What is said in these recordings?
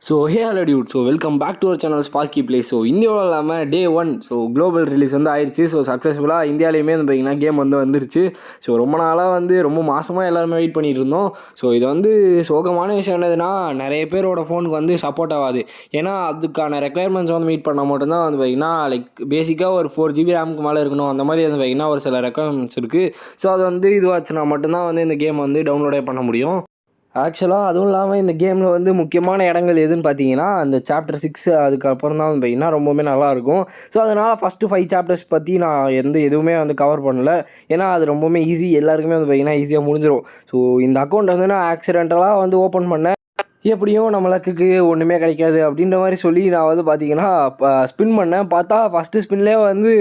Hello dude. Welcome back to our channel Sparky Play. இந்தியாவில் இல்லாமல் டே 1 global release வந்து ஆயிடுச்சு. சக்ஸஸ்ஃபுல்லாக இந்தியாவிலையுமே வந்து பார்த்திங்கன்னா கேம் வந்துருச்சு. ரொம்ப நாளாக ரொம்ப மாதமாக எல்லாருமே வெயிட் பண்ணிட்டு இருந்தோம். இது வந்து சோகமான விஷயம் என்னதுன்னா, நிறைய பேரோட ஃபோனுக்கு வந்து சப்போர்ட் ஆகாது. ஏன்னா அதுக்கான ரெக்குயர்மெண்ட்ஸ் வந்து மீட் பண்ணால் மட்டும்தான் வந்து பார்த்திங்கன்னா பேசிக்காக ஒரு 4 GB ரேமுக்கு மேலே இருக்கணும். அந்த மாதிரி வந்து பார்த்திங்கன்னா ஒரு சில ரெக்குயர்மெண்ட்ஸ் இருக்குது. அது வந்து இதுவாச்சுன்னா மட்டும்தான் வந்து இந்த கேம் வந்து டவுன்லோடே பண்ண முடியும். ஆக்சுவலாக அதுவும் இல்லாமல் இந்த கேமில் வந்து முக்கியமான இடங்கள் எதுன்னு பார்த்தீங்கன்னா, அந்த சாப்டர் 6 அதுக்கப்புறம் தான் வந்து பார்த்தீங்கன்னா ரொம்பவுமே நல்லாயிருக்கும். அதனால் ஃபஸ்ட்டு 5 சாப்டர்ஸ் பற்றி நான் எதுவுமே வந்து கவர் பண்ணல. ஏன்னா அது ரொம்பவுமே ஈஸி, எல்லாருக்குமே வந்து பார்த்தீங்கன்னா ஈஸியாக முடிஞ்சிடும். இந்த அக்கௌண்ட் வந்து நான் ஆக்சிடென்டலாக வந்து ஓப்பன் பண்ணேன். எப்படியும் நம்ம லக்குக்கு ஒன்றுமே கிடைக்காது அப்படின்ற மாதிரி சொல்லி நான் வந்து பார்த்தீங்கன்னா ஸ்பின் பண்ணேன். பார்த்தா ஃபஸ்ட்டு ஸ்பின்லேயே வந்து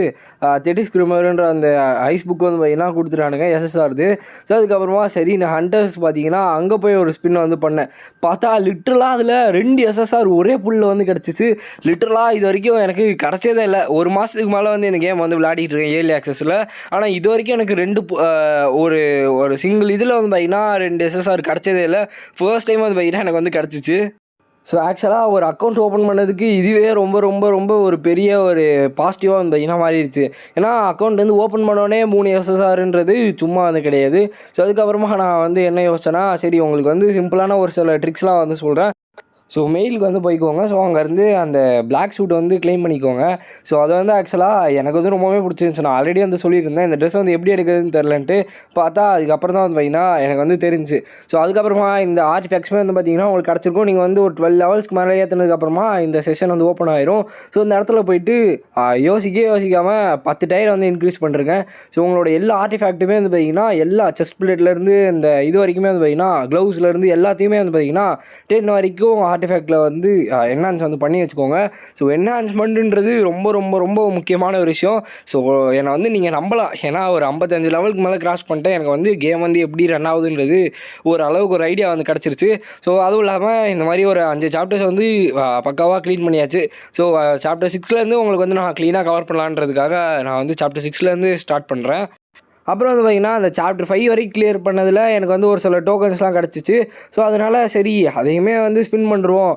தெட்டிஸ் கிரிமருன்ற அந்த ஐஸ் புக் வந்து பார்த்தீங்கன்னா கொடுத்துட்டானுங்க எஸ்எஸ்ஆர்து. அதுக்கப்புறமா சரி நான் ஹண்டர்ஸ் பார்த்தீங்கன்னா அங்கே போய் ஒரு ஸ்பின் வந்து பண்ணேன். பார்த்தா லிட்ரலாக அதில் 2 எஸ்எஸ்ஆர் ஒரே புல்லில் வந்து கிடச்சிச்சு. லிட்ரலாக இது வரைக்கும் எனக்கு கிடச்சதே இல்லை. ஒரு மாதத்துக்கு மேலே வந்து இந்த கேம் வந்து விளையாடிட்டு இருக்கேன் ஏர்லி ஆக்சஸில். ஆனால் இது வரைக்கும் எனக்கு 2 ஒரு சிங்கிள் இதில் வந்து பார்த்தீங்கன்னா 2 எஸ்எஸ்ஆர் கிடச்சதே இல்லை. ஃபர்ஸ்ட் டைம் வந்து பார்த்தீங்கன்னா எனக்கு வந்து கிடச்சிச்சு. ஆக்சுவலாக ஒரு அக்கௌண்ட் ஓப்பன் பண்ணதுக்கு இதுவே ரொம்ப ரொம்ப ரொம்ப ஒரு பெரிய ஒரு பாசிட்டிவாக வந்து மாறிடுச்சு. ஏன்னா அக்கௌண்ட் வந்து ஓப்பன் பண்ணோடனே 3 எஸ்எஸ்ஆர்ன்றது சும்மா வந்து கிடையாது. அதுக்கப்புறமா நான் வந்து என்ன யோசிச்சேன்னா, சரி உங்களுக்கு வந்து சிம்பிளான ஒரு சில ட்ரிக்ஸ்லாம் வந்து சொல்கிறேன். மெயிலுக்கு வந்து போய்க்கோங்க. அங்கேருந்து அந்த பிளாக் ஷூட் வந்து க்ளைம் பண்ணிக்கோங்க. அது வந்து ஆக்சுவலாக எனக்கு வந்து ரொம்பவே பிடிச்சிருந்துச்சு. நான் ஆல்ரெடி வந்து சொல்லியிருந்தேன் இந்த ட்ரெஸ் வந்து எப்படி எடுக்கிறதுன்னு தெரிலன்ட்டு. பார்த்தா அதுக்கப்புறம் தான் வந்து பார்த்தீங்கன்னா எனக்கு வந்து தெரிஞ்சு. அதுக்கப்புறமா இந்த ஆர்டிஃபேக்ட்ஸுமே வந்து பார்த்தீங்கன்னா உங்களுக்கு கிடச்சிருக்கும். நீங்கள் வந்து ஒரு 12 லெவல்ஸ்க்கு மேலே ஏற்றினதுக்கப்புறமா இந்த செஷன் வந்து ஓப்பன் ஆயிரும். இந்த இடத்துல போயிட்டு யோசிக்காமல் 10 டயர் வந்து இன்க்ரீஸ் பண்ணிருக்கேன். உங்களோட எல்லா ஆர்டிஃபேக்ட்டுமே வந்து பார்த்தீங்கன்னா எல்லா செஸ்ட் பிளேட்லேருந்து இந்த இது வரைக்குமே வந்து பார்த்தீங்கன்னா க்ளவுஸ்லேருந்து எல்லாத்தையுமே வந்து பார்த்தீங்கன்னா 10 வரைக்கும் ஆர்டிஃபேக்டில் வந்து என்ஹான்ஸ் வந்து பண்ணி வச்சுக்கோங்க. என்ஹான்ஸ்மெண்ட்டுன்றது ரொம்ப ரொம்ப ரொம்ப முக்கியமான ஒரு விஷயம். என்னை வந்து நீங்கள் நம்பலாம். ஏன்னா ஒரு 55 லெவலுக்கு மேலே கிராஸ் பண்ணிட்டேன். எனக்கு வந்து கேம் வந்து எப்படி ரன் ஆகுதுன்றது ஒரு அளவுக்கு ஒரு ஐடியா வந்து கிடச்சிருச்சு. அதுவும் இல்லாமல் இந்த மாதிரி ஒரு 5 சாப்டர்ஸ் வந்து பக்காவாக க்ளீன் பண்ணியாச்சு. சாப்டர் 6லேருந்து உங்களுக்கு வந்து நான் க்ளீனாக கவர் பண்ணலான்றதுக்காக நான் வந்து சாப்டர் 6லேருந்து ஸ்டார்ட் பண்ணுறேன். அப்புறம் வந்து பார்த்திங்கன்னா அந்த சாப்டர் 5 வரைக்கும் கிளியர் பண்ணதில் எனக்கு வந்து ஒரு சில டோக்கன்ஸ்லாம் கிடச்சிச்சு. அதனால் சரி அதையுமே வந்து ஸ்பின் பண்ணுறோம்.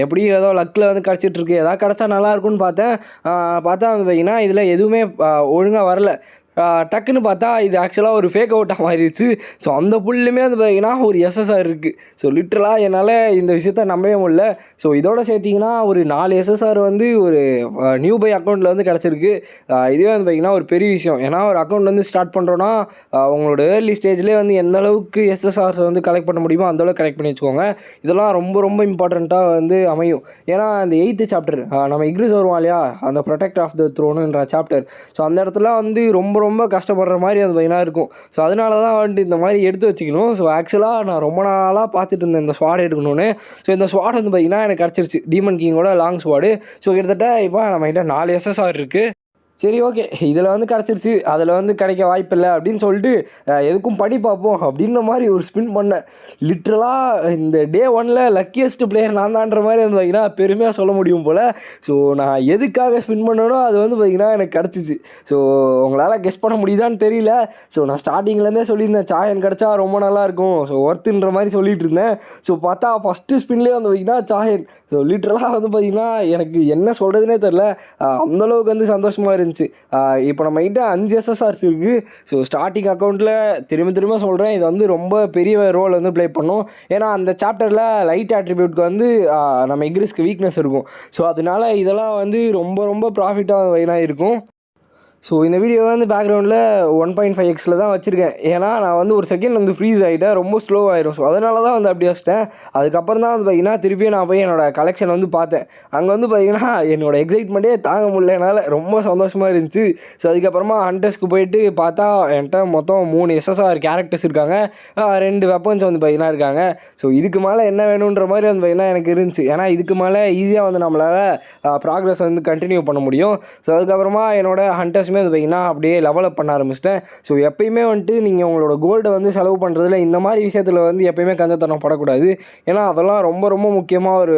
எப்படியும் ஏதோ லக்கில் வந்து கிடச்சிட்ருக்கு, எதாவது கிடச்சா நல்லாயிருக்குன்னு பார்த்தேன். பார்த்தா வந்து பார்த்திங்கன்னா இதில் எதுவுமே ஒழுங்காக வரல. டக்குன்னு பார்த்தா இது ஆக்சுவலாக ஒரு ஃபேக் அவுட்டாக மாறிடுச்சு. அந்த புல்லுமே வந்து பார்த்திங்கன்னா ஒரு எஸ்எஸ்ஆர் இருக்குது. லிட்ரலாக என்னால் இந்த விஷயத்த நம்பவே முடியல. இதோட சேர்த்திங்கன்னா ஒரு 4 எஸ்எஸ்ஆர் வந்து ஒரு நியூ பை அக்கௌண்ட்டில் வந்து கிடச்சிருக்கு. இதுவே வந்து பார்த்திங்கன்னா ஒரு பெரிய விஷயம். ஏன்னா ஒரு அக்கௌண்ட் வந்து ஸ்டார்ட் பண்ணுறோன்னா உங்களோட ஏர்லி ஸ்டேஜ்லேயே வந்து எந்த அளவுக்கு எஸ்எஸ்ஆர்ஸ் வந்து கலெக்ட் பண்ண முடியுமோ அந்தளவுக்கு கலெக்ட் பண்ணி வச்சுக்கோங்க. இதெல்லாம் ரொம்ப ரொம்ப இம்பார்ட்டண்ட்டாக வந்து அமையும். ஏன்னா அந்த 8th சாப்டர் நம்ம இக்ரிஸ் வருவோம் இல்லையா, அந்த ப்ரொடெக்ட் ஆஃப் த த்ரோனுன்ற சாப்டர். அந்த இடத்துல வந்து ரொம்ப ரொம்ப கஷ்டப்படுற மாதிரி அது பார்த்தீங்கன்னா இருக்கும். அதனால தான் வந்துட்டு இந்த மாதிரி எடுத்து வச்சுக்கணும். ஆக்சுவலாக நான் ரொம்ப நாளாக பார்த்துட்டு இருந்தேன் இந்த ஸ்வாட் எடுக்கணும்னு. இந்த ஸ்வாட் வந்து பார்த்திங்கன்னா எனக்கு கிடச்சிருச்சு. டீமன் கிங்கோட லாங் ஸ்வாடு. கிட்டத்தட்ட இப்போ நம்மகிட்ட 4 எஸ்எஸ்ஆர் இருக்குது. சரி ஓகே, இதில் வந்து கிடச்சிருச்சு, அதில் வந்து கிடைக்க வாய்ப்பில்லை அப்படின்னு சொல்லிட்டு எதுக்கும் படி பார்ப்போம் அப்படின்ற மாதிரி ஒரு ஸ்பின் பண்ணேன். லிட்ரலாக இந்த டே 1ல் லக்கியஸ்ட் பிளேயர் நான் தான்ற மாதிரி வந்து பார்த்திங்கன்னா பெருமையாக சொல்ல முடியும் போல். நான் எதுக்காக ஸ்பின் பண்ணனோ அது வந்து பார்த்திங்கன்னா எனக்கு கிடச்சிச்சு. உங்களால் கெஸ் பண்ண முடியுதான்னு தெரியல. நான் ஸ்டார்டிங்லேருந்தே சொல்லியிருந்தேன் சாயன் கிடச்சா ரொம்ப நல்லாயிருக்கும், ஒர்த்துன்ற மாதிரி சொல்லிகிட்டு இருந்தேன். பார்த்தா ஃபஸ்ட்டு ஸ்பின்லேயே வந்து பார்த்திங்கன்னா சாயன். லிட்ரலாக வந்து பார்த்திங்கன்னா எனக்கு என்ன சொல்கிறதுனே தெரில, அந்தளவுக்கு வந்து சந்தோஷமாக இருந்துச்சு. இப்போ நம்ம கிட்ட 5 எஸ்எஸ்ஆர்ஸ் இருக்குது. ஸ்டார்டிங் அக்கௌண்ட்டில் திரும்ப சொல்கிறேன், இது வந்து ரொம்ப பெரிய ரோல் வந்து ப்ளே பண்ணும். ஏன்னா அந்த சாப்டரில் லைட் ஆட்ரிபியூட்க்கு வந்து நம்ம இக்ரிஸ்க்கு வீக்னஸ் இருக்கும். அதனால இதெல்லாம் வந்து ரொம்ப ரொம்ப ப்ராஃபிட்டாக இருக்கும். இந்த வீடியோ வந்து பேக்ரவுண்டில் 1.5x தான் வச்சுருக்கேன். ஏன்னா நான் வந்து ஒரு செகண்ட் வந்து ஃப்ரீஸ் ஆகிட்டேன், ரொம்ப ஸ்லோ ஆகிடும். அதனால தான் வந்து அப்படி வச்சிட்டேன். அதுக்கப்புறம் தான் வந்து பார்த்திங்கன்னா திருப்பியும் நான் போய் என்னோடய கலெக்ஷன் வந்து பார்த்தேன். அங்கே வந்து பார்த்திங்கன்னா என்னோடய எக்ஸைட்மெண்ட்டே தாங்க முடியல என்னால், ரொம்ப சந்தோஷமாக இருந்துச்சு. அதுக்கப்புறமா ஹண்டர்ஸ்க்கு போயிட்டு பார்த்தா என்கிட்ட மொத்தம் 3 எஸ்எஸ்ஆர் கேரக்டர்ஸ் இருக்காங்க, 2 வெப்பன்ஸ் வந்து பார்த்திங்கன்னா இருக்காங்க. இதுக்கு மேலே என்ன வேணுன்ற மாதிரி வந்து பார்த்திங்கன்னா எனக்கு இருந்துச்சு. ஏன்னா இதுக்கு மேலே ஈஸியாக வந்து நம்மளால் ப்ராக்ரஸ் வந்து கண்டினியூ பண்ண முடியும். அதுக்கப்புறமா என்னோடய ஹண்டர்ஸ் கேரக்டர்ஸுமே வந்து பார்த்திங்கன்னா அப்படியே லெவலப் பண்ண ஆரம்பிச்சிட்டேன். ஸோ எப்பயுமே வந்துட்டு நீங்கள் உங்களோட கோல்டை வந்து செலவு பண்ணுறதுல இந்த மாதிரி விஷயத்தில் வந்து எப்பயுமே கஞ்சத்தனம் படக்கூடாது. ஏன்னா அதெல்லாம் ரொம்ப ரொம்ப முக்கியமாக ஒரு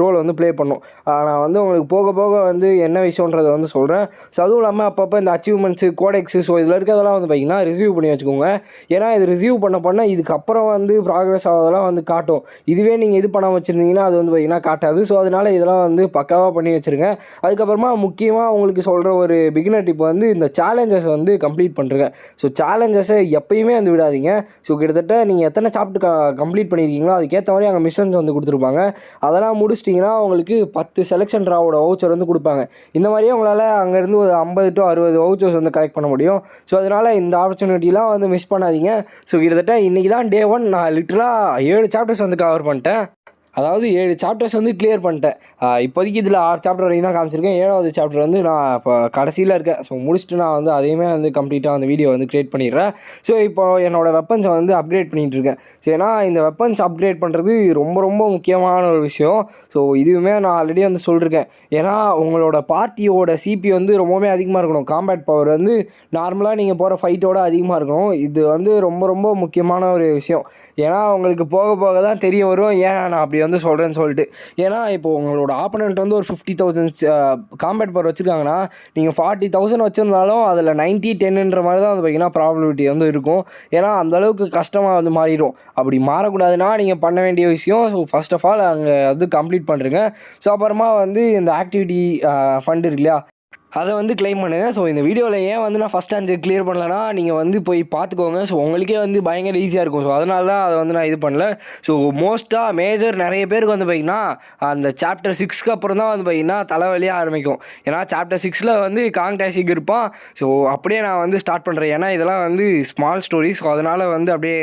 ரோல் வந்து ப்ளே பண்ணும். நான் வந்து உங்களுக்கு போக போக வந்து என்ன விஷயன்றதை வந்து சொல்கிறேன். ஸோ அதுவும் இல்லாமல் அப்பப்போ இந்த அச்சீவ்மெண்ட்ஸு, கோடெக்ஸு, ஸோ இதில் இருக்கிறதெல்லாம் வந்து பார்த்திங்கன்னா ரிசீவ் பண்ணி வச்சுக்கோங்க. ஏன்னா இது ரிசீவ் பண்ண இதுக்கப்புறம் வந்து ப்ராக்ரஸ் ஆகிறதெல்லாம் வந்து காட்டும். இதுவே நீங்கள் இது பண்ணாமல் வச்சுருந்தீங்கன்னா அது வந்து பார்த்திங்கன்னா காட்டாது. ஸோ அதனால் இதெல்லாம் வந்து பக்காவாக பண்ணி வச்சுருங்க. அதுக்கப்புறமா முக்கியமாக உங்களுக்கு சொல்கிற ஒரு பிகினர் டிப் வந்து இந்த சேலஞ்சஸ் வந்து கம்ப்ளீட் பண்ணுறேங்க. ஸோ சேலஞ்சஸை எப்பயுமே வந்து விடாதீங்க. ஸோ கிட்டத்தட்ட நீங்கள் எத்தனை சாப்டர் கம்ப்ளீட் பண்ணியிருக்கீங்களோ அதுக்கேற்ற மாதிரி அங்கே மிஷன்ஸ் வந்து கொடுத்துருப்பாங்க. அதெல்லாம் முடிச்சிட்டிங்கன்னா உங்களுக்கு 10 செலெக்ஷன் ட்ராவோட வவுச்சர் வந்து கொடுப்பாங்க. இந்த மாதிரியே உங்களால் அங்கேருந்து ஒரு 50 to 60 வவுச்சர்ஸ் வந்து கலெக்ட் பண்ண முடியும். ஸோ அதனால் இந்த ஆப்பர்ச்சுனிட்டிலாம் வந்து மிஸ் பண்ணாதீங்க. ஸோ கிட்டத்தட்ட இன்றைக்கி தான் டே 1. நான் லிட்டரலாக 7 சாப்டர்ஸ் வந்து கவர் பண்ணிட்டேன். அதாவது 7 சாப்டர்ஸ் வந்து கிளியர் பண்ணிட்டேன். இப்போதைக்கு இதில் 6 சாப்டர் வரைக்கும் தான் காமிச்சிருக்கேன். 7வது சாப்டர் வந்து நான் இப்போ கடைசியில் இருக்கேன். ஸோ முடிச்சுட்டு நான் வந்து அதையுமே வந்து கம்ப்ளீட்டாக அந்த வீடியோ வந்து க்ரியேட் பண்ணிடுறேன். ஸோ இப்போ என்னோடய வெப்பன்ஸை வந்து அப்கிரேட் பண்ணிகிட்ருக்கேன். ஸோ ஏன்னா இந்த வெப்பன்ஸ் அப்கிரேட் பண்ணுறது ரொம்ப ரொம்ப முக்கியமான ஒரு விஷயம். ஸோ இதுவுமே நான் ஆல்ரெடி வந்து சொல்லியிருக்கேன். ஏன்னா உங்களோட பார்ட்டியோட சிபி வந்து ரொம்பவே அதிகமாக இருக்கணும். காம்பேட் பவர் வந்து நார்மலாக நீங்கள் போகிற ஃபைட்டோட அதிகமாக இருக்கணும். இது வந்து ரொம்ப ரொம்ப முக்கியமான ஒரு விஷயம். ஏன்னா உங்களுக்கு போக போக தான் தெரிய வரும் ஏன் நான் அப்படி வந்து சொல்கிறேன்னு சொல்லிட்டு. ஏன்னா இப்போ உங்களோட ஆப்பனண்ட் வந்து ஒரு 50,000 காம்பேட் பவர் வச்சுருக்காங்கன்னா நீங்கள் 40,000 வச்சுருந்தாலும் அதில் 90-10ன்ற மாதிரி தான் வந்து பார்த்திங்கன்னா ப்ராபபிலிட்டி வந்து இருக்கும். ஏன்னா அந்தளவுக்கு கஷ்டமாக வந்து மாறிடும். அப்படி மாறக்கூடாதுன்னா நீங்கள் பண்ண வேண்டிய விஷயம், ஸோ ஃபர்ஸ்ட் ஆஃப் ஆல் அங்கே வந்து கம்ப்ளீட் பண்ணுறேங்க. ஸோ அப்புறமா வந்து இந்த ஆக்டிவிட்டி ஃபண்ட் இருக்கு இல்லையா, அதை வந்து கிளைம் பண்ணுங்கள். ஸோ இந்த வீடியோவில் ஏன் வந்து நான் ஃபஸ்ட் அஞ்சு கிளியர் பண்ணலன்னா நீங்கள் வந்து போய் பார்த்துக்கோங்க. ஸோ உங்களுக்கே வந்து பயங்கர ஈஸியாக இருக்கும். ஸோ அதனால தான் அதை வந்து நான் இது பண்ணல. ஸோ மோஸ்ட்டாக மேஜர் நிறைய பேருக்கு வந்து பார்த்திங்கன்னா அந்த சாப்டர் 6க்கு அப்புறம் தான் வந்து பார்த்திங்கன்னா தலைவலியாக ஆரம்பிக்கும். ஏன்னா சாப்டர் 6ல் வந்து காங்டாசிக் இருப்பான். ஸோ அப்படியே நான் வந்து ஸ்டார்ட் பண்ணுறேன். ஏன்னா இதெல்லாம் வந்து ஸ்மால் ஸ்டோரி. ஸோ அதனால் வந்து அப்படியே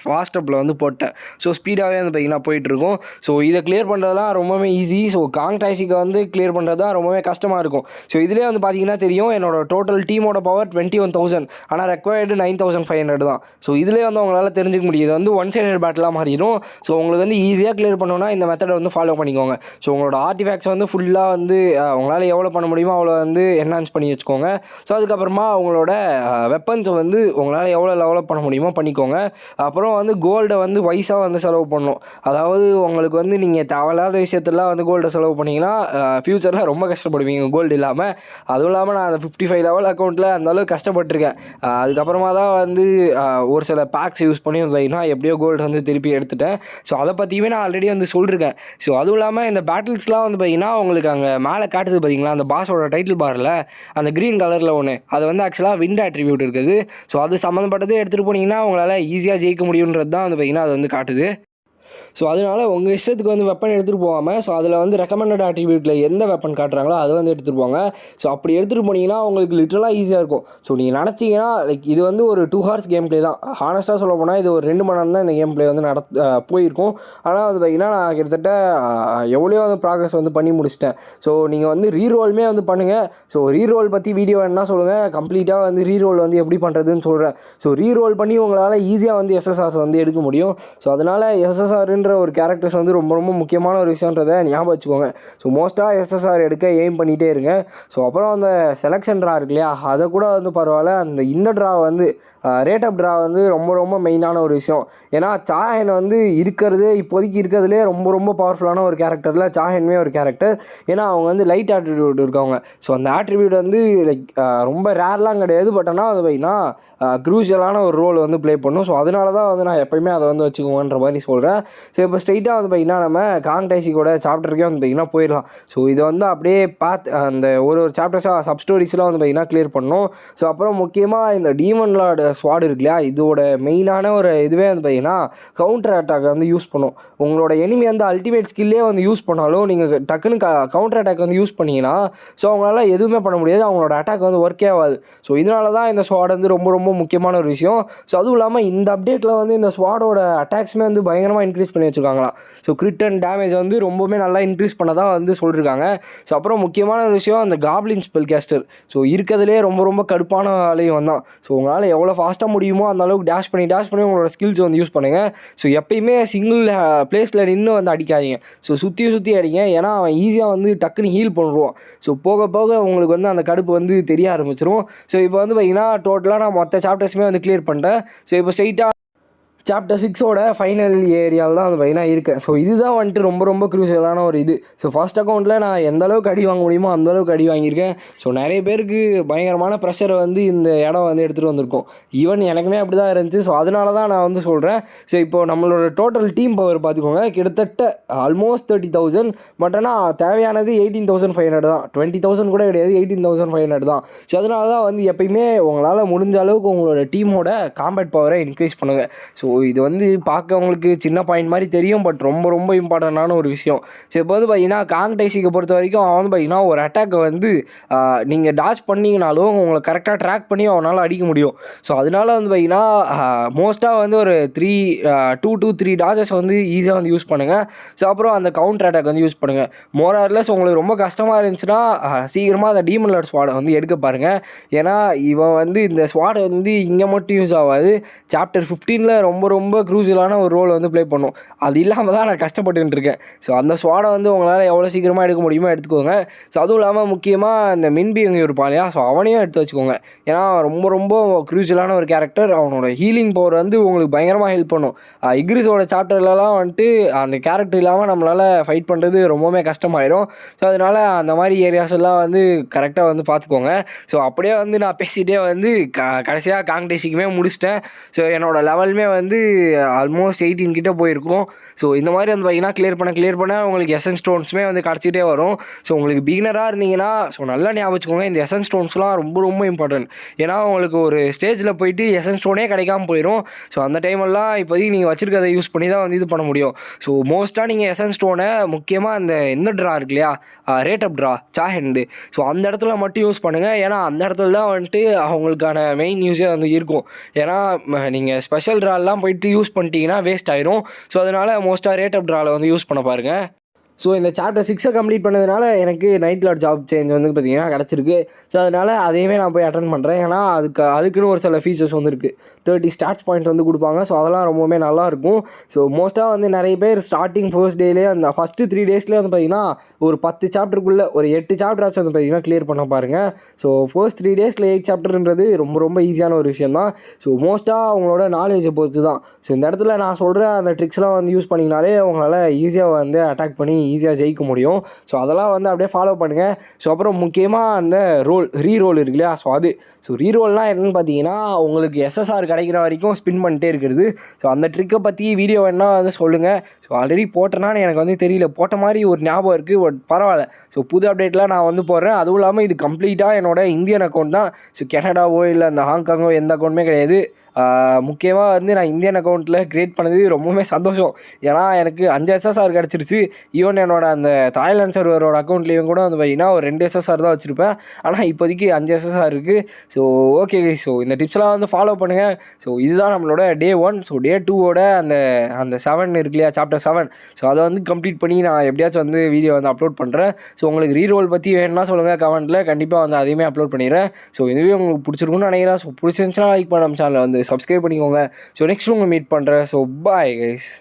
ஃபாஸ்டப்பில் வந்து போட்டேன். ஸோ ஸ்பீடாகவே வந்து பார்த்திங்கன்னா போயிட்டுருக்கும். ஸோ இதை கிளியர் பண்ணுறதுலாம் ரொம்பவே ஈஸி. ஸோ காங்டாசிக்கை வந்து கிளியர் பண்ணுறது தான் ரொம்பவே கஷ்டமாக இருக்கும். ஸோ இதுலேயே வந்து பார்த்தீங்கன்னா தெரியும் என்னோட டோட்டல் டீமோட பவர் 21,000. ஆனால் ரெக்வயர்டு 9,500 தான். ஸோ இதுலேயே வந்து உங்களால் தெரிஞ்சுக்க முடியுது வந்து ஒன் சைடட் பேட்டிலாக மாறிடும். ஸோ உங்களுக்கு வந்து ஈஸியாக கிளியர் பண்ணணும்னா இந்த மெத்தடை வந்து ஃபாலோ பண்ணிக்கோங்க. ஸோ உங்களோட ஆர்டிஃபேக்ட்ஸ் வந்து ஃபுல்லாக வந்து உங்களால் எவ்வளோ பண்ண முடியுமோ அவ்வளோ வந்து என்ஹான்ஸ் பண்ணி வச்சுக்கோங்க. ஸோ அதுக்கப்புறமா உங்களோட வெப்பன்ஸை வந்து உங்களால் எவ்வளோ லெவலப் பண்ண முடியுமோ பண்ணிக்கோங்க. அப்புறம் வந்து கோல்டை வந்து வைஸாக வந்து செலவு பண்ணணும். அதாவது உங்களுக்கு வந்து நீங்கள் தேவையில்லாத விஷயத்தெல்லாம் வந்து கோல்டை செலவு பண்ணிங்கன்னா ஃப்யூச்சரில் ரொம்ப கஷ்டப்படுவீங்க கோல்டு இல்லாமல். அதுவும் இல்லாமல் நான் அந்த 55 லெவல் அக்கௌண்ட்டில் அந்தளவுக்கு கஷ்டப்பட்டிருக்கேன். அதுக்கப்புறமா தான் வந்து ஒரு சில பேக்ஸ் யூஸ் பண்ணி வைனா எப்படியோ கோல்டு வந்து திருப்பி எடுத்துட்டேன். ஸோ அதை பற்றியுமே நான் ஆல்ரெடி வந்து சொல்லியிருக்கேன். ஸோ அதுவும் இல்லாமல் இந்த பேட்டில்ஸ்லாம் வந்து பார்த்திங்கன்னா உங்களுக்கு அங்கே மேலே காட்டுது பார்த்தீங்களா, அந்த பாஸோட டைட்டில் பாரில் அந்த க்ரீன் கலரில் ஒன்று, அது வந்து ஆக்சுவலாக விண்ட் அட்ரிபியூட் இருக்குது. ஸோ அது சம்மந்தப்பட்டதே எடுத்துகிட்டு போனீங்கன்னா உங்களால் ஈஸியாக ஜெயிக்க முடியுன்றது தான் வந்து பார்த்திங்கன்னா அது வந்து காட்டுது. ஸோ அதனால் உங்கள் இஷ்டத்துக்கு வந்து வெப்பன் எடுத்துகிட்டு போகாமல் ஸோ அதில் வந்து ரெக்கமெண்டட் ஆட்ரிபியூட்டில் எந்த வெப்பன் காட்டுறாங்களோ அதை வந்து எடுத்துகிட்டு போங்க. ஸோ அப்படி எடுத்துகிட்டு போனீங்கன்னா உங்களுக்கு லிட்டரலாக ஈஸியாக இருக்கும். ஸோ நீங்கள் நினச்சிங்கன்னா லைக் இது வந்து ஒரு 2 hours கேம் ப்ளே தான். ஹானஸ்ட்டாக சொல்ல போனால் இது ஒரு 2 மணி நேரம் தான் இந்த கேம் ப்ளே வந்து போயிருக்கும். ஆனால் அது பார்த்திங்கன்னா நான் கிட்டத்தட்ட எவ்வளோ வந்து ப்ராக்ரஸ் வந்து பண்ணி முடிச்சிட்டேன். ஸோ நீங்கள் வந்து ரீரோலுமே வந்து பண்ணுங்கள். ஸோ ரீரோல் பற்றி வீடியோ என்ன சொல்லுங்கள், கம்ப்ளீட்டாக வந்து ரீரோல் வந்து எப்படி பண்ணுறதுன்னு சொல்கிறேன். ஸோ ரீரோல் பண்ணி உங்களால் ஈஸியாக வந்து எஸ்எஸ்ஆர்ஸ் வந்து எடுக்க முடியும். ஸோ அதனால் எஸ்எஸ்ஆர்ன்ற ஒரு கேரக்டர்ஸ் வந்து ரொம்ப ரொம்ப முக்கியமான ஒரு விஷயன்றதை ஞாபகம் வச்சுக்கோங்க. ஸோ மோஸ்ட்டாக எஸ்எஸ்ஆர் எடுக்க எய்ம் பண்ணிகிட்டே இருங்க. ஸோ அப்புறம் அந்த செலெக்ஷன் ட்ரா இருக்கு இல்லையா, அதை கூட வந்து பரவாயில்ல. இந்த ட்ரா வந்து ரேட் ஆஃப் ட்ரா வந்து ரொம்ப ரொம்ப மெயினான ஒரு விஷயம். ஏன்னா சாஹன் வந்து இப்போதைக்கு இருக்கிறதுலே ரொம்ப ரொம்ப பவர்ஃபுல்லான ஒரு கேரக்டரில் சாஹனுமே ஒரு கேரக்டர். ஏன்னா அவங்க வந்து லைட் ஆட்ரிபியூட் இருக்கவங்க. ஸோ அந்த ஆட்ரிபியூட் வந்து லைக் ரொம்ப ரேர்லாம் கிடையாது. பட் ஆனால் அது பார்த்திங்கன்னா க்ரூஷியலான ஒரு ரோல் வந்து ப்ளே பண்ணும். ஸோ அதனால தான் வந்து நான் எப்போயுமே அதை வந்து வச்சுக்கோங்கன்ற மாதிரி சொல்கிறேன். ஸோ இப்போ ஸ்ட்ரைட்டாக வந்து பார்த்திங்கன்னா நம்ம காங்டாசிக்கோட சாப்டருக்கே வந்து பார்த்திங்கன்னா போயிடலாம். ஸோ இதை வந்து அப்படியே அந்த ஒரு சாப்டர்ஸாக சப் ஸ்டோரிஸ்லாம் வந்து பார்த்திங்கன்னா கிளியர் பண்ணணும். ஸோ அப்புறம் முக்கியமாக இந்த டீமன் லார்டு ஸ்வாட் இருக்கு இல்லையா, இதோட மெயினான ஒரு இதுவே வந்து பார்த்திங்கன்னா கவுண்டர் அட்டாக் வந்து யூஸ் பண்ணும். உங்களோட எனிமி வந்து அல்டிமேட் ஸ்கில்லே வந்து யூஸ் பண்ணாலும் நீங்கள் டக்குன்னு கவுண்டர் அட்டாக் வந்து யூஸ் பண்ணிங்கன்னா ஸோ அவங்களால எதுவுமே பண்ண முடியாது. அவங்களோட அட்டாக் வந்து ஒர்க்கே ஆகாது. ஸோ இதனால தான் இந்த ஸ்வாட் வந்து ரொம்ப ரொம்ப முக்கியமான ஒரு விஷயம். ஸோ அதுவும் இல்லாமல் இந்த அப்டேட்டில் வந்து இந்த ஸ்வாடோட அட்டாக்ஸுமே வந்து பயங்கரமாக இன்க்ரீஸ் பண்ணி வச்சுருக்காங்களாம். ஸோ கிரிட் அண்ட் டேமேஜ் வந்து ரொம்பவுமே நல்லா இன்க்ரீஸ் பண்ண தான் வந்து சொல்லியிருக்காங்க. ஸோ அப்புறம் முக்கியமான ஒரு விஷயம் அந்த காப்ளின் ஸ்பெல் கேஸ்டர். ஸோ இருக்கிறதுலே ரொம்ப ரொம்ப கடுப்பான ஆளையும் வந்தான். ஸோ உங்களால் எவ்வளோ ஃபாஸ்ட்டாக முடியுமோ அந்த அளவுக்கு டேஷ் பண்ணி உங்களோட ஸ்கில்ஸ் வந்து யூஸ் பண்ணுங்கள். ஸோ எப்பயுமே சிங்கிள் பிளேஸில் நின்று வந்து அடிக்காதீங்க. ஸோ சுற்றி அடிங்க. ஏன்னா அவன் ஈஸியாக வந்து டக்குன்னு ஹீல் பண்ணுவான். ஸோ போக போக உங்களுக்கு வந்து அந்த கடுப்பு வந்து தெரிய ஆரம்பிச்சிடும். ஸோ இப்போ வந்து பார்த்தீங்கன்னா டோட்டலாக நான் மொத்த சாப்டர்ஸுமே வந்து கிளியர் பண்ணிட்டேன். ஸோ இப்போ ஸ்ட்ரைட்டாக சாப்டர் 6ஓட ஃபைனல் ஏரியாவில் தான் வந்து பார்த்தீங்கன்னா இருக்கேன். ஸோ இதுதான் வந்துட்டு ரொம்ப ரொம்ப க்ரூஷியலான ஒரு இது. ஸோ ஃபர்ஸ்ட் அக்கௌண்ட்டில் நான் எந்த அளவுக்கு அடி வாங்க முடியுமோ அந்தளவுக்கு அடி வாங்கியிருக்கேன். ஸோ நிறைய பேருக்கு பயங்கரமான ப்ரெஷரை வந்து இந்த இடம் வந்து எடுத்துகிட்டு வந்திருக்கோம். ஈவன் எனக்குமே அப்படி தான் இருந்துச்சு. ஸோ அதனால தான் நான் வந்து சொல்கிறேன். ஸோ இப்போது நம்மளோட டோட்டல் டீம் பவர் பார்த்துக்கோங்க, கிட்டத்தட்ட ஆல்மோஸ்ட் 30,000. பட் ஆனால் தேவையானது 18,500 தான். 20,000 கூட கிடையாது, 18,500 தான். ஸோ அதனால தான் வந்து எப்பயுமே உங்களால் முடிஞ்ச அளவுக்கு உங்களோட டீமோட காம்பேட் பவரை இன்க்ரீஸ் பண்ணுங்கள். ஸோ இது வந்து பார்க்கவங்களுக்கு சின்ன பாயிண்ட் மாதிரி தெரியும், பட் ரொம்ப ரொம்ப இம்பார்ட்டண்டான ஒரு விஷயம். ஸோ இப்போ வந்து பார்த்தீங்கன்னா காங் டைசிக்கை பொறுத்த வரைக்கும் அவன் வந்து பார்த்தீங்கன்னா ஒரு அட்டாக்கை வந்து நீங்கள் டாச் பண்ணிங்கனாலும் உங்களை கரெக்டாக ட்ராக் பண்ணி அவனால் அடிக்க முடியும். ஸோ அதனால வந்து பார்த்தீங்கன்னா மோஸ்ட்டாக வந்து ஒரு 2 to 3 டாச்சஸ் வந்து ஈஸியாக வந்து யூஸ் பண்ணுங்கள். ஸோ அப்புறம் அந்த கவுண்டர் அட்டாக் வந்து யூஸ் பண்ணுங்கள். மோரார்லெஸ் உங்களுக்கு ரொம்ப கஷ்டமாக இருந்துச்சுன்னா சீக்கிரமாக அந்த டீமன் லார்ட் ஸ்வாடை வந்து எடுக்க பாருங்கள். ஏன்னா இவன் வந்து இந்த ஸ்வாடை வந்து இங்கே மட்டும் யூஸ் ஆகாது, சாப்டர் 15 ரொம்ப ரொம்ப க்ரூசியலான ஒரு ரோல் வந்து ப்ளே பண்ணும். அது இல்லாமல் தான் நான் கஷ்டப்பட்டுக்கிட்டு இருக்கேன். ஸோ அந்த ஸ்வாடை வந்து உங்களால் எவ்வளோ சீக்கிரமாக எடுக்க முடியுமோ எடுத்துக்கோங்க. ஸோ அதுவும் இல்லாமல் முக்கியமாக இந்த மின்பி அங்கே இருப்பான் இல்லையா, ஸோ அவனையும் எடுத்து வச்சுக்கோங்க. ஏன்னா ரொம்ப ரொம்ப க்ரூசியலான ஒரு கேரக்டர். அவனோட ஹீலிங் பவர் வந்து உங்களுக்கு பயங்கரமாக ஹெல்ப் பண்ணும். இக்ரிஸோட சாப்டர்லலாம் வந்துட்டு அந்த கேரக்டர் இல்லாமல் நம்மளால் ஃபைட் பண்ணுறது ரொம்பவுமே கஷ்டமாயிடும். ஸோ அதனால் அந்த மாதிரி ஏரியாஸ் எல்லாம் வந்து கரெக்டாக வந்து பார்த்துக்கோங்க. ஸோ அப்படியே வந்து நான் பேசிகிட்டே வந்து கடைசியாக காங் டேசிக்குமே முடிச்சிட்டேன். ஸோ என்னோடய லெவலுமே வந்து ஆல்மோஸ்ட் 18 கிட்ட போயிருக்கும். ஸோ இந்த மாதிரி வந்து பார்த்தீங்கன்னா கிளியர் பண்ண உங்களுக்கு எசன்ஸ் ஸ்டோன்ஸுமே வந்து கிடச்சிட்டே வரும். ஸோ உங்களுக்கு பிகினராக இருந்தீங்கன்னா ஸோ நல்லா ஞாபகம் வச்சுக்கோங்க, இந்த எசன்ஸ் ஸ்டோன்ஸ்லாம் ரொம்ப ரொம்ப இம்பார்ட்டன்ட். ஏன்னா உங்களுக்கு ஒரு ஸ்டேஜில் போயிட்டு எசன்ஸ் ஸ்டோனே கிடைக்காம போயிடும். ஸோ அந்த டைமெல்லாம் இப்போதைக்கு நீங்கள் வச்சுருக்கதை யூஸ் பண்ணி தான் வந்து இது பண்ண முடியும். ஸோ மோஸ்ட்டாக நீங்கள் எசன்ஸ் ஸ்டோனை முக்கியமாக இந்த ட்ரா இருக்கு இல்லையா, ரேட் அப் ட்ரா சாஹெண்டு, ஸோ அந்த இடத்துல மட்டும் யூஸ் பண்ணுங்கள். ஏன்னா அந்த இடத்துல தான் வந்துட்டு அவங்களுக்கான மெயின் யூஸே வந்து இருக்கும். ஏன்னா நீங்கள் ஸ்பெஷல் ட்ராலாம் போயிட்டு யூஸ் பண்ணிட்டீங்கன்னா வேஸ்ட் ஆயிரும். ஸோ அதனால் மோஸ்ட்டாக ரேட் அப் ட்ராவில் வந்து யூஸ் பண்ண பாருங்கள். ஸோ இந்த சாப்டர் 6 கம்ப்ளீட் பண்ணதுனால எனக்கு நைட் லார்ட் ஜாப் சேஞ்ச் வந்து பார்த்தீங்கன்னா கிடச்சிருக்கு. ஸோ அதனால் அதையுமே நான் போய் அட்டன் பண்ணுறேன். ஏன்னா அதுக்குன்னு ஒரு சில ஃபீச்சர்ஸ் வந்து இருக்குது. 30 ஸ்டார்ட்ஸ் பாயிண்ட் வந்து கொடுப்பாங்க. ஸோ அதெல்லாம் ரொம்பவுமே நல்லாயிருக்கும். ஸோ மோஸ்ட்டாக வந்து நிறைய பேர் ஸ்டார்டிங் ஃபர்ஸ்ட் டேலேயே அந்த ஃபஸ்ட்டு 3 டேஸ்லேயே வந்து பார்த்திங்கன்னா ஒரு 10 சாப்டருக்குள்ளே ஒரு 8 சாப்டர்ஸ் வந்து பார்த்திங்கன்னா கிளியர் பண்ண பாருங்கள். ஸோ ஃபர்ஸ்ட் 3 டேஸில் 8 சாப்டர்ன்றது ரொம்ப ரொம்ப ஈஸியான ஒரு விஷயம் தான். ஸோ மோஸ்ட்டாக அவங்களோட நாலேஜை பொறுத்து தான். ஸோ இந்த இடத்துல நான் சொல்கிற அந்த ட்ரிக்ஸ்லாம் வந்து யூஸ் பண்ணிங்கனாலே உங்களால் ஈஸியாக வந்து அட்டாக் பண்ணி ஈஸியாக ஜெயிக்க முடியும். ஸோ அதெல்லாம் வந்து அப்படியே ஃபாலோ பண்ணுங்கள். ஸோ அப்புறம் முக்கியமாக அந்த ரீரோல் இருக்கு இல்லையா, ஸோ ரீரோல்னால் என்னென்னு பார்த்தீங்கன்னா உங்களுக்கு எஸ்எஸ்ஆர் கிடைக்கிற வரைக்கும் ஸ்பின் பண்ணிட்டே இருக்கிறது. ஸோ அந்த ட்ரிக்கை பற்றி வீடியோ வேணால் வந்து சொல்லுங்கள். ஸோ ஆல்ரெடி போட்டேனான்னு எனக்கு வந்து தெரியல, போட்ட மாதிரி ஒரு ஞாபகம் இருக்குது, பட் பரவாயில்ல. ஸோ புது அப்டேட்லாம் நான் வந்து போடுறேன். அதுவும் இல்லாமல் இது கம்ப்ளீட்டாக என்னோடய இந்தியன் அக்கௌண்ட் தான். ஸோ கனடாவோ இல்லை அந்த ஹாங்காங்கோ எந்த அக்கௌண்ட்டுமே கிடையாது. முக்கியமாக வந்து நான் இந்தியன் அக்கௌண்ட்டில் க்ரியேட் பண்ணது ரொம்பவுமே சந்தோஷம். ஏன்னா எனக்கு 5 எஸ்எஸ்ஆர் கிடச்சிருச்சு. ஈவன் என்னோட அந்த தாய்லாந்து சர்வரோட அக்கௌண்ட்லேயும் கூட வந்து பார்த்தீங்கன்னா ஒரு 2 எஸ்எஸ்ஆர் தான் வச்சுருப்பேன். ஆனால் இப்போதைக்கு 5 எஸ்எஸ்ஆர் இருக்குது. ஸோ ஓகே, ஸோ இந்த டிப்ஸ்லாம் வந்து ஃபாலோ பண்ணுங்கள். ஸோ இதுதான் நம்மளோட டே 1. ஸோ டே 2ஓட அந்த 7 இருக்கு இல்லையா, சாப்டர் 7. ஸோ அதை வந்து கம்ப்ளீட் பண்ணி நான் எப்படியாச்சும் வந்து வீடியோ வந்து அப்லோட் பண்ணுறேன். ஸோ உங்களுக்கு ரீரோல் பற்றி வேணும்னா சொல்லுங்கள் கமெண்ட்டில், கண்டிப்பாக வந்து அதையுமே அப்லோட் பண்ணிடுறேன். ஸோ இதுவே உங்களுக்கு பிடிச்சிருக்குன்னு நினைக்கிறேன். ஸோ பிடிச்சிருந்துச்சுன்னா லைக் பண்ண நம்ம சேனலை வந்து சப்ஸ்கிரைப் பண்ணிக்கோங்க. ஸோ நெக்ஸ்ட் உங்களை மீட் பண்ணுறேன். So bye guys.